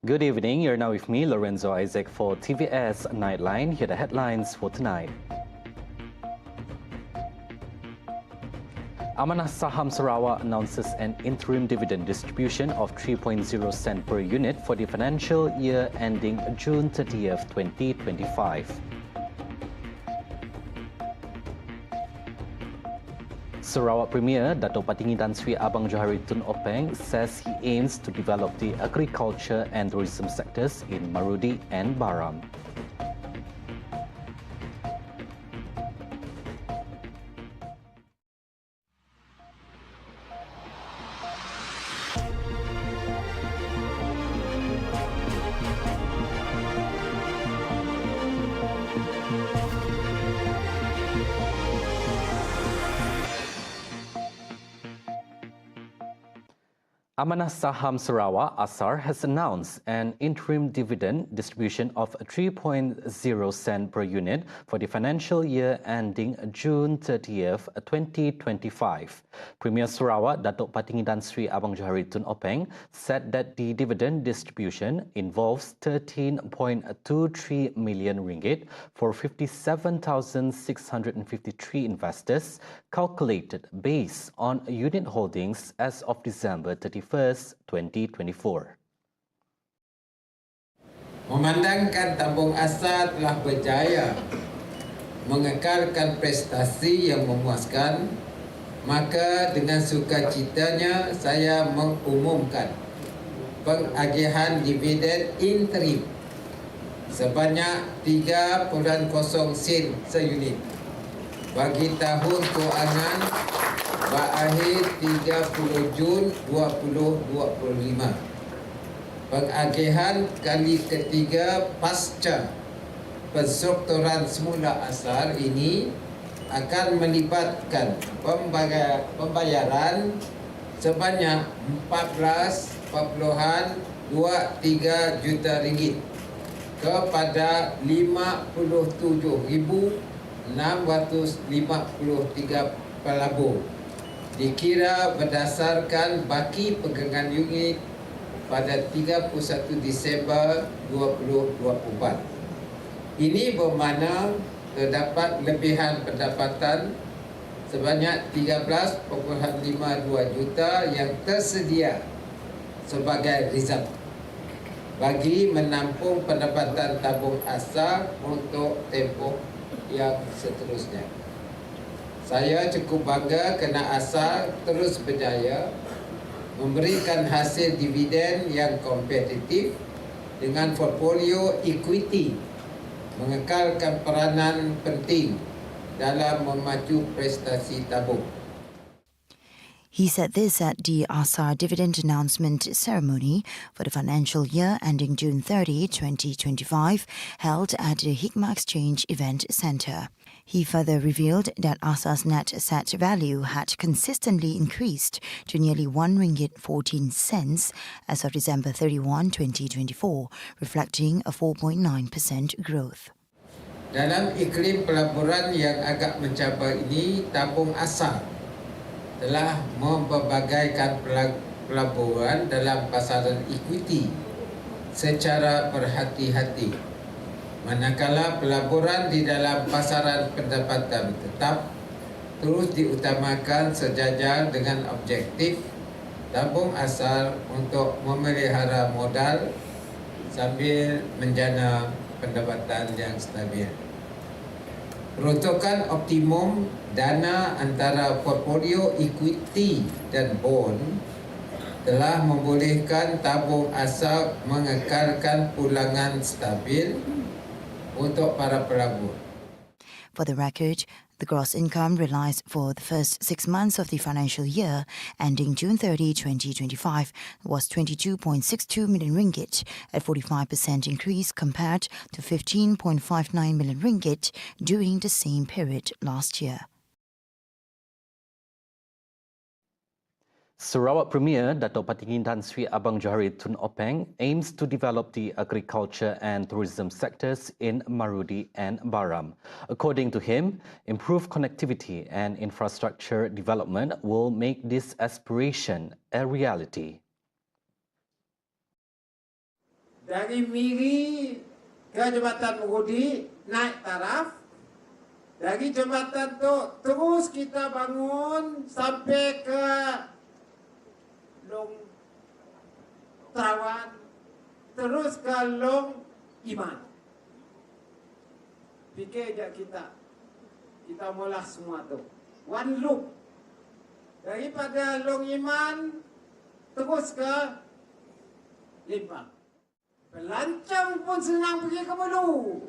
Good evening, you're now with me, Lorenzo Isaac, for TVS Nightline. Here are the headlines for tonight. Amanah Saham Sarawak announces an interim dividend distribution of 3.0 SEN per unit for the financial year ending June 30th, 2025. Sarawak Premier Dato' Patinggi Tan Sri Abang Johari Tun Openg says he aims to develop the agriculture and tourism sectors in MARUDI and BARAM. Amanah Saham Sarawak, Assar, has announced an interim dividend distribution of 3.0 SEN per unit for the financial year ending June 30th, 2025. Premier Sarawak, Dato' Patinggi Tan Sri Abang Johari Tun Openg, said that the dividend distribution involves 13.23 million ringgit for 57,653 investors, calculated based on unit holdings as of December 31st, 2024. Memandangkan tabung Assar telah berjaya mengekalkan prestasi yang memuaskan, maka dengan sukacitanya saya mengumumkan pengagihan dividen interim sebanyak 3.0 sen seunit bagi tahun kewangan berakhir 30 Jun 2025. Pengagihan kali ketiga pasca penstrukturan semula Assar ini akan melibatkan pembayaran sebanyak 14.23 juta ringgit kepada 57,653 pelabur, dikira berdasarkan baki pegangan unit pada 31 Disember 2024. Ini bermakna terdapat lebihan pendapatan sebanyak 13.52 juta yang tersedia sebagai reserve bagi menampung pendapatan tabung Assar untuk tempoh yang seterusnya. Saya cukup bangga kerana Assar terus berjaya memberikan hasil dividen yang kompetitif dengan portfolio equity, mengekalkan peranan penting dalam memacu prestasi tabung. He said this at the Assar dividend announcement ceremony for the financial year ending June 30, 2025, held at the Hikmah Exchange Event Centre. He further revealed that Assar's net asset value had consistently increased to nearly 1 ringgit 14 cents as of December 31, 2024, reflecting a 4.9% growth. Dalam iklim pelaburan yang agak mencabar ini, tabung Assar telah membabagaikan pelaburan dalam pasaran equity secara berhati-hati, manakala pelaburan di dalam pasaran pendapatan tetap terus diutamakan sejajar dengan objektif tabung Assar untuk memelihara modal sambil menjana pendapatan yang stabil. Peruntukan optimum dana antara portfolio equity dan bond telah membolehkan tabung Assar mengekalkan pulangan stabil untuk para pelabur. For the record, the gross income realised for the first 6 months of the financial year ending June 30, 2025 was 22.62 million ringgit, a 45% increase compared to 15.59 million ringgit during the same period last year. Sarawak Premier Dato' Patinggi Tan Sri Abang Johari Tun Openg aims to develop the agriculture and tourism sectors in MARUDI and BARAM. According to him, improved connectivity and infrastructure development will make this aspiration a reality. Dari Miri ke Jambatan MARUDI naik taraf. Dari jambatan tu terus kita bangun sampai ke Long Terawan, terus ke Long Iman. Fikir je kita mula semua tu. One loop. Daripada Long Iman terus ke Limpang. Pelancong pun senang pergi ke Bulu.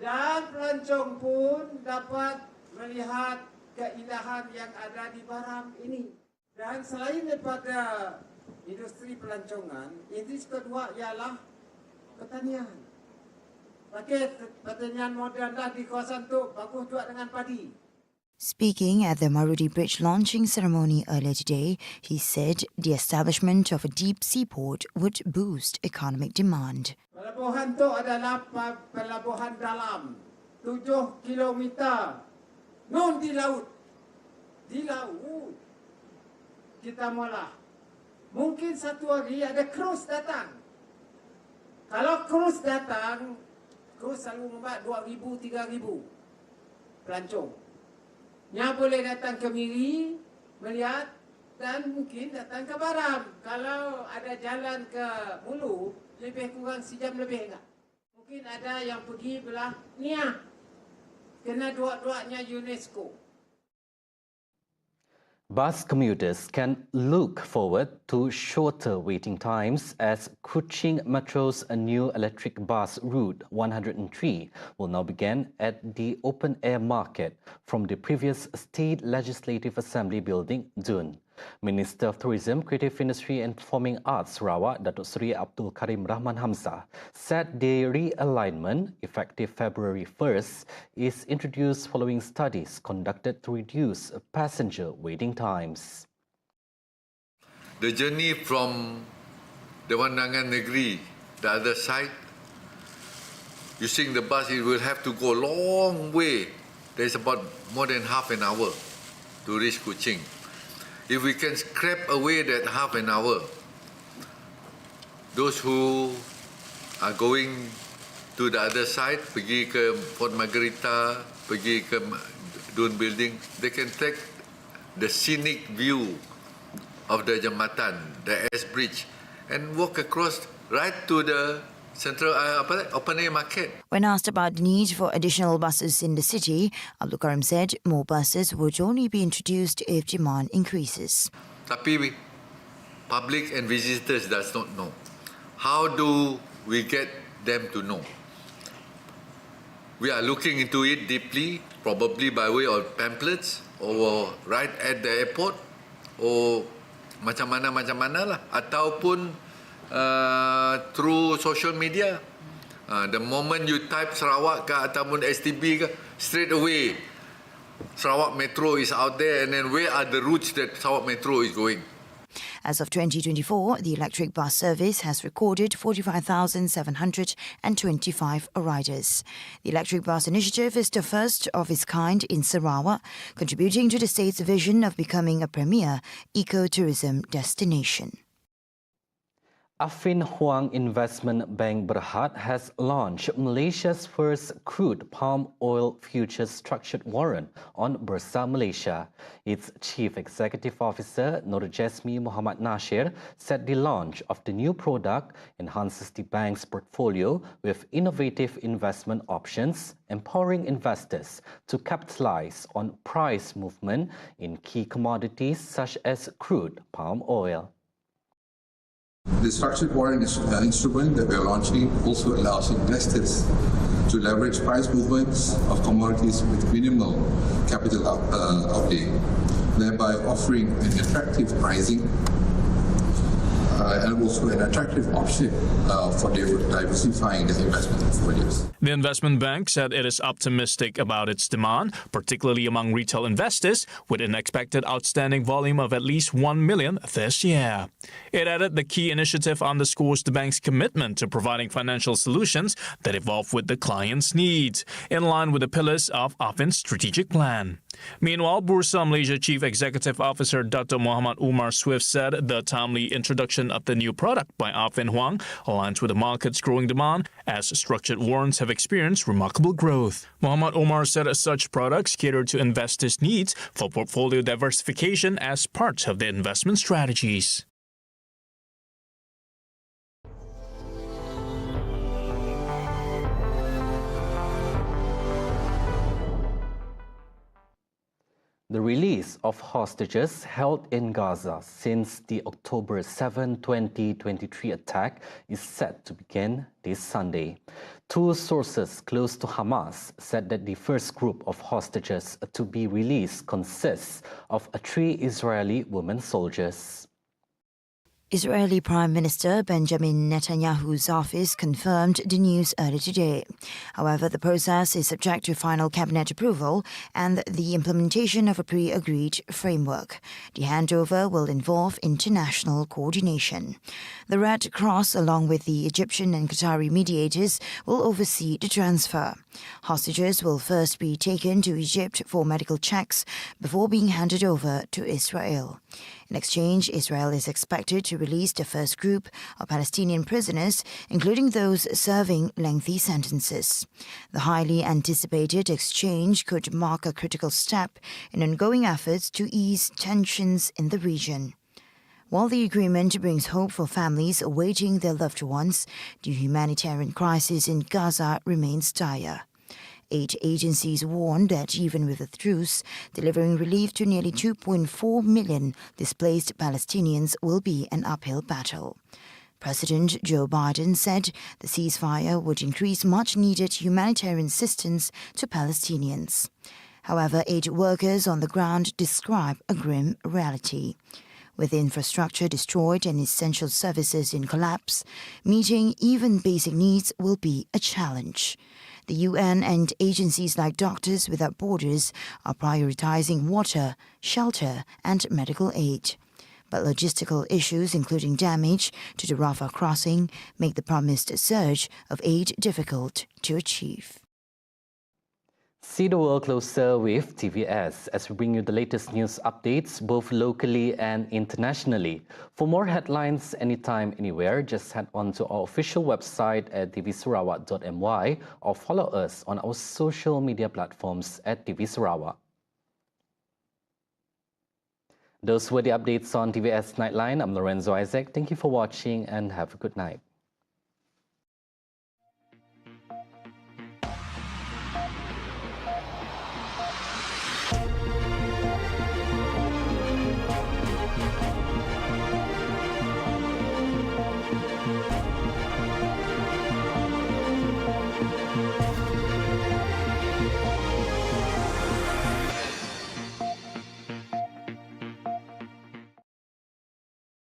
Dan pelancong pun dapat melihat keindahan yang ada di BARAM ini. Dan selain daripada industri pelancongan, industri kedua ialah pertanian. Pakai pertanian moden dah di kawasan tu, bagus juga dengan padi. Speaking at the MARUDI Bridge launching ceremony earlier today, he said the establishment of a deep seaport would boost economic demand. Pelabuhan tu adalah pelabuhan dalam 7 kilometer. Non di laut. Di laut. Kita mula. Mungkin satu hari ada cruise datang. Kalau cruise datang, cruise selalu membawa 2,000, 3,000 pelancong. Yang boleh datang ke Miri, melihat dan mungkin datang ke BARAM. Kalau ada jalan ke Mulu, lebih kurang sejam lebih enggak. Mungkin ada yang pergi belah Niah. Kena dua-duanya UNESCO. Bus commuters can look forward to shorter waiting times as Kuching Metro's new electric bus route 103 will now begin at the open-air market from the previous State Legislative Assembly building, Dun. Minister of Tourism, Creative Industry and Performing Arts Sarawak, Datuk Seri Abdul Karim Rahman Hamzah, said the realignment, effective February 1st, is introduced following studies conducted to reduce passenger waiting times. The journey from Dewandangan Negeri, the other side, using the bus, it will have to go a long way. There's about more than half an hour to reach Kuching. If we can scrap away that half an hour, those who are going to the other side, pergi ke Port Margherita, pergi ke Dun Building, they can take the scenic view of the Jambatan, the S Bridge, and walk across right to the central open air market. When asked about the need for additional buses in the city, Abdul Karim said more buses would only be introduced if demand increases. Tapi public and visitors does not know. How do we get them to know? We are looking into it deeply, probably by way of pamphlets or right at the airport or macam mana lah, ataupun through social media. The moment you type Sarawak ke ataupun STB ke, straight away Sarawak Metro is out there, and then where are the routes that Sarawak Metro is going? As of 2024, the electric bus service has recorded 45,725 riders. The electric bus initiative is the first of its kind in Sarawak, contributing to the state's vision of becoming a premier eco-tourism destination. Affin Hwang Investment Bank Berhad has launched Malaysia's first crude palm oil futures structured warrant on Bursa Malaysia. Its Chief Executive Officer Nur Jasmi Muhammad Nasir said the launch of the new product enhances the bank's portfolio with innovative investment options, empowering investors to capitalize on price movement in key commodities such as crude palm oil. The structured warrant instrument that we are launching also allows investors to leverage price movements of commodities with minimal capital outlay, thereby offering an attractive pricing and also an attractive option for diversifying the investment portfolios. The investment bank said it is optimistic about its demand, particularly among retail investors, with an expected outstanding volume of at least 1 million this year. It added the key initiative underscores the bank's commitment to providing financial solutions that evolve with the client's needs, in line with the pillars of Affin's strategic plan. Meanwhile, Bursa Malaysia Chief Executive Officer Dr. Muhammad Umar Swift said the timely introduction of the new product by Arvin Huang aligns with the market's growing demand, as structured warrants have experienced remarkable growth. Muhammad Omar said such products cater to investors' needs for portfolio diversification as part of their investment strategies. The release of hostages held in Gaza since the October 7, 2023 attack is set to begin this Sunday. Two sources close to Hamas said that the first group of hostages to be released consists of 3 Israeli women soldiers. Israeli Prime Minister Benjamin Netanyahu's office confirmed the news earlier today. However, the process is subject to final cabinet approval and the implementation of a pre-agreed framework. The handover will involve international coordination. The Red Cross, along with the Egyptian and Qatari mediators, will oversee the transfer. Hostages will first be taken to Egypt for medical checks before being handed over to Israel. In exchange, Israel is expected to release the first group of Palestinian prisoners, including those serving lengthy sentences. The highly anticipated exchange could mark a critical step in ongoing efforts to ease tensions in the region. While the agreement brings hope for families awaiting their loved ones, the humanitarian crisis in Gaza remains dire. 8 agencies warn that even with a truce, delivering relief to nearly 2.4 million displaced Palestinians will be an uphill battle. President Joe Biden said the ceasefire would increase much-needed humanitarian assistance to Palestinians. However, aid workers on the ground describe a grim reality. With infrastructure destroyed and essential services in collapse, meeting even basic needs will be a challenge. The UN and agencies like Doctors Without Borders are prioritizing water, shelter, and medical aid. But logistical issues, including damage to the Rafah crossing, make the promised surge of aid difficult to achieve. See the world closer with TVS as we bring you the latest news updates both locally and internationally. For more headlines anytime, anywhere, just head on to our official website at tvsarawak.my or follow us on our social media platforms at TV Sarawak. Those were the updates on TVS Nightline. I'm Lorenzo Isaac. Thank you for watching and have a good night.